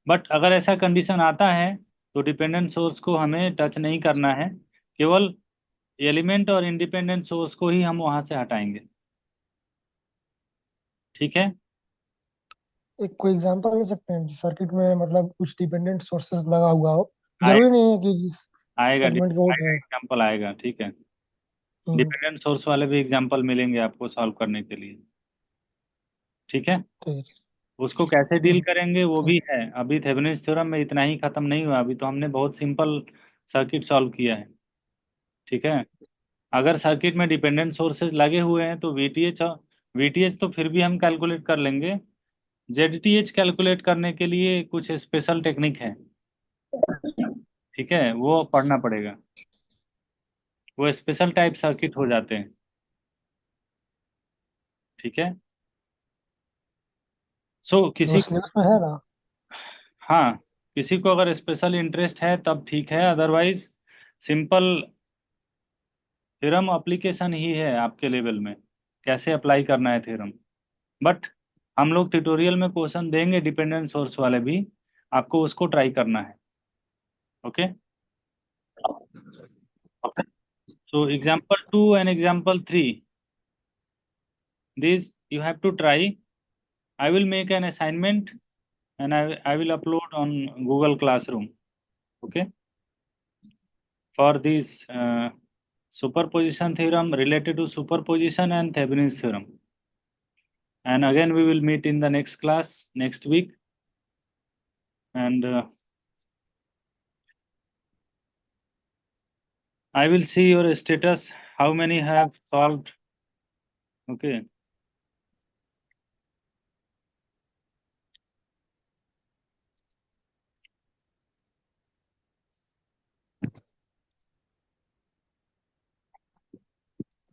बट अगर ऐसा कंडीशन आता है तो डिपेंडेंट सोर्स को हमें टच नहीं करना है, केवल एलिमेंट और इंडिपेंडेंट सोर्स को ही हम वहां से हटाएंगे। ठीक है? एक कोई एग्जांपल दे सकते हैं सर्किट में, मतलब कुछ डिपेंडेंट सोर्सेज लगा हुआ हो, आए, जरूरी नहीं है कि जिस आएगा एलिमेंट का वो आएगा रहे। एग्जाम्पल आएगा। ठीक है, हम्म, डिपेंडेंट सोर्स वाले भी एग्जाम्पल मिलेंगे आपको सॉल्व करने के लिए। ठीक है, ठीक है। उसको कैसे डील हम्म, करेंगे वो भी है। अभी थेवेनिन्स थ्योरम में इतना ही खत्म नहीं हुआ, अभी तो हमने बहुत सिंपल सर्किट सॉल्व किया है। ठीक है, अगर सर्किट में डिपेंडेंट सोर्सेज लगे हुए हैं तो वीटीएच तो फिर भी हम कैलकुलेट कर लेंगे। जेडटीएच कैलकुलेट करने के लिए कुछ स्पेशल टेक्निक है। ठीक है, वो पढ़ना पड़ेगा, वो स्पेशल टाइप सर्किट हो जाते हैं। ठीक है, सो वो किसी, सिलेबस में है ना? हाँ, किसी को अगर स्पेशल इंटरेस्ट है तब ठीक है, अदरवाइज सिंपल थ्योरम एप्लीकेशन ही है आपके लेवल में, कैसे अप्लाई करना है थ्योरम। बट हम लोग ट्यूटोरियल में क्वेश्चन देंगे डिपेंडेंट सोर्स वाले भी, आपको उसको ट्राई करना है। Okay, so example 2 and example 3, this you have to try. I will make an assignment and I will upload on Google Classroom. Okay, for this superposition theorem related to superposition and Thevenin's theorem. And again, we will meet in the next class next week. And I will see your status, how many have solved. Okay.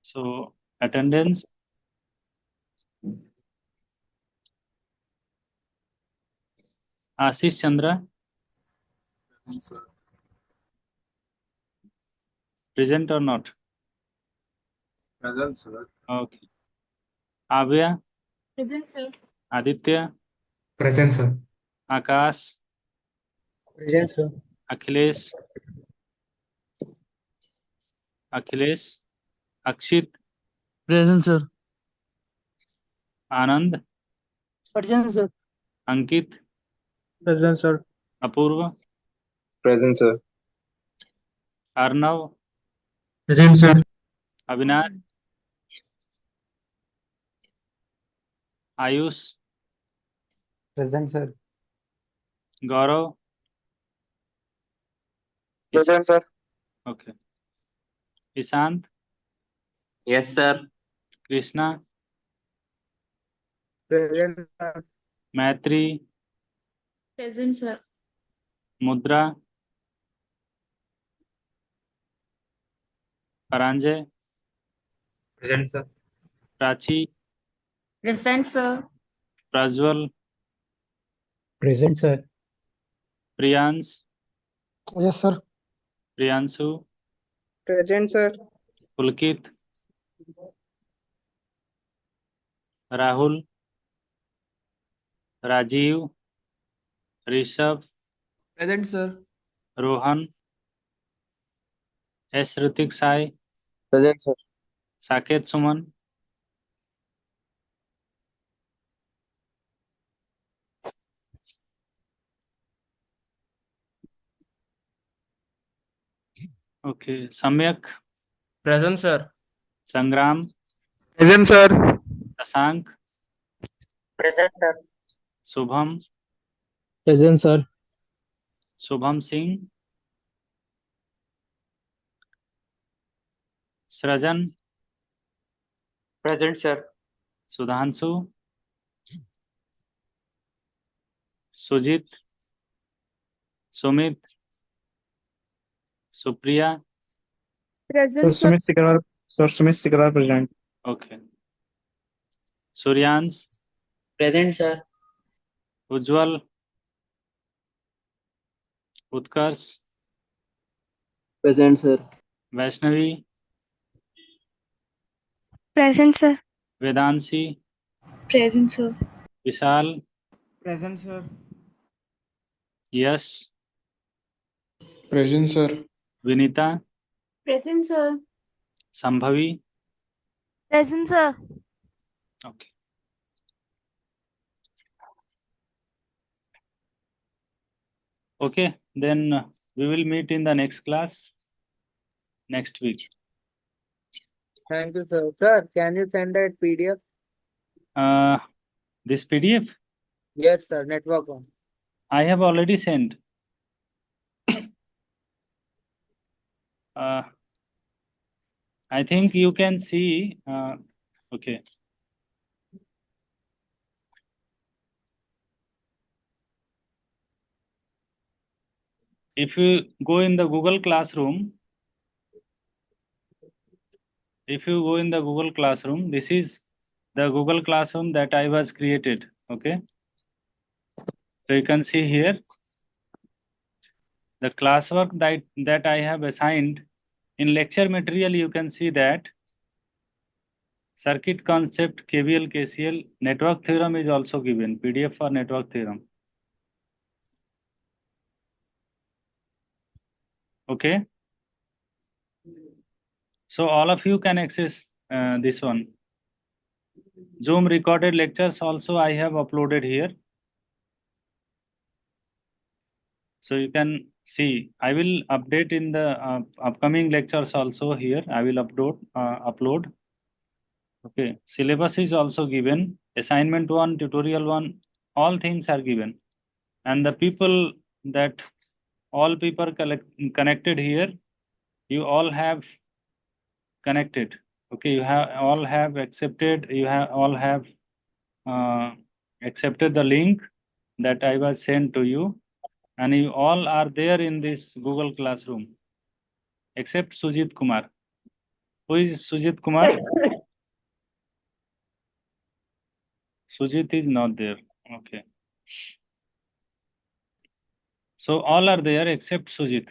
So attendance, Ashish Chandra, present or not? Present, sir. Okay. Avya, Present, sir. Aditya, Present, sir. Akash, present sir. Akhilesh, Akshit, Present, sir. Anand, Present, sir. Ankit, Present, sir. Apurva, Present, sir. Arnav, Present, sir. Avinash, Ayush, Present, sir. Gaurav. Present, sir. Okay. Ishant, Yes, sir. Krishna, Present, sir. Maitri, Present, sir. Mudra, Paranjay, Present, sir. Prachi, Present, sir. Prajwal, Present, sir. Priyans, Yes, sir. Priyanshu, Present, sir. Pulkit, Rahul, Rajiv, Rishabh, Present, sir. Rohan, S. Ritik Sai, Present, sir. Saket Suman, okay, Samyak, Present, sir. Sangram, Present, sir. Sasank, Present, sir. Subham, Present, sir. Subham Singh, Srajan, Present, sir. Sudhanshu, Sujit, Sumit, Supriya, Present, sir. Sumit Sikrar present. okay, Suryans, Present, sir. Ujjwal, Utkarsh, Present, sir. Vaishnavi, Present, sir. Vedanshi, Present, sir. Vishal, Present, sir. Yash, Present, sir. Vinita, Present, sir. Sambhavi, Present, sir. okay. Okay, then we will meet in the next class next week. Thank you, sir. Sir, can you send that PDF? This PDF Yes, sir. Network one. I have already sent. I think you can see. Okay. If you go in the Google Classroom, this is the Google Classroom that I was created. Okay. So you can see here the classwork that I have assigned in lecture material. You can see that circuit concept, KVL, KCL, network theorem is also given. PDF for network theorem. Okay. So all of you can access this one. Zoom recorded lectures also I have uploaded here. So you can see. I will update in the upcoming lectures also here. I will upload. Okay. Syllabus is also given. Assignment 1, tutorial 1, all things are given. And the people that all people connected here, you all have connected. Okay, you have all have accepted. You have all have accepted the link that I was sent to you, and you all are there in this Google Classroom, except Sujit Kumar. Who is Sujit Kumar? Sujit is not there. Okay. So all are there except Sujit.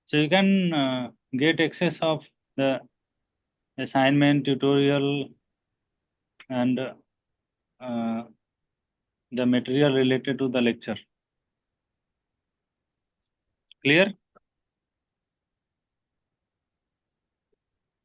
So you can get access of the assignment, tutorial, and the material related to the lecture. Clear?